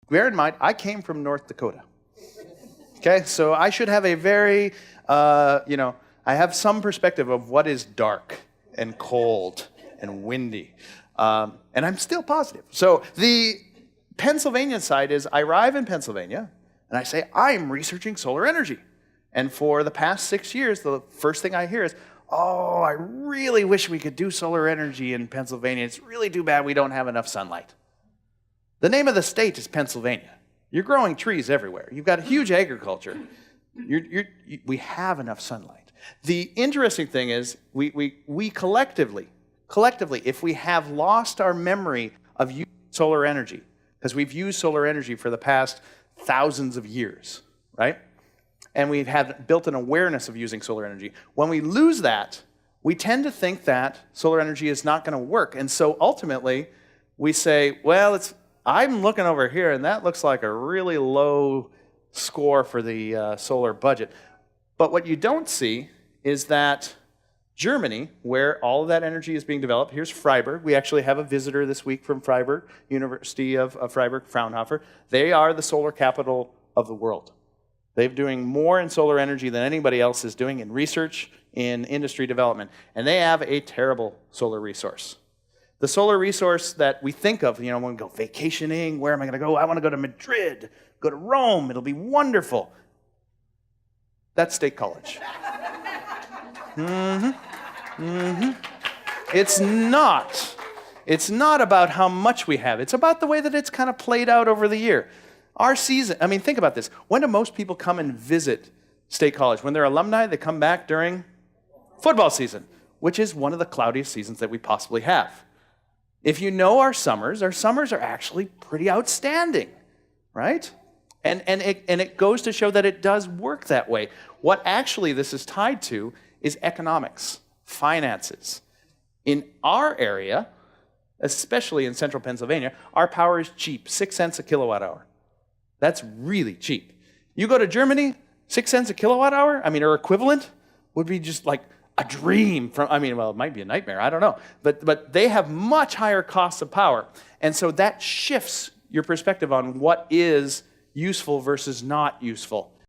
Bear in mind, I came from North Dakota. Okay, so I should have a very, I have some perspective of what is dark and cold and windy. And I'm still positive. So the Pennsylvania side is I arrive in Pennsylvania and I say, I'm researching solar energy. And for the past 6 years, the first thing I hear is, oh, I really wish we could do solar energy in Pennsylvania. It's really too bad we don't have enough sunlight. The name of the state is Pennsylvania. You're growing trees everywhere. You've got huge agriculture. We have enough sunlight. The interesting thing is we collectively, if we have lost our memory of using solar energy, because we've used solar energy for the past thousands of years, right? And we've built an awareness of using solar energy. When we lose that, we tend to think that solar energy is not going to work. And so ultimately, we say, well, I'm looking over here, and that looks like a really low score for the solar budget. But what you don't see is that Germany, where all of that energy is being developed, here's Freiburg. We actually have a visitor this week from Freiburg, University of Freiburg, Fraunhofer. They are the solar capital of the world. They're doing more in solar energy than anybody else is doing in research, in industry development. And they have a terrible solar resource. The solar resource that we think of, when we go vacationing, where am I going to go? I want to go to Madrid, go to Rome, it'll be wonderful. That's State College. It's not about how much we have. It's about the way that it's kind of played out over the year. Our season, think about this. When do most people come and visit State College? When they're alumni, they come back during football season, which is one of the cloudiest seasons that we possibly have. If you know our summers are actually pretty outstanding, right? And it goes to show that it does work that way. What actually this is tied to is economics, finances. In our area, especially in central Pennsylvania, our power is cheap, 6 cents a kilowatt hour. That's really cheap. You go to Germany, 6 cents a kilowatt hour, or equivalent, would be just like a dream from, it might be a nightmare, I don't know. But they have much higher costs of power. And so that shifts your perspective on what is useful versus not useful.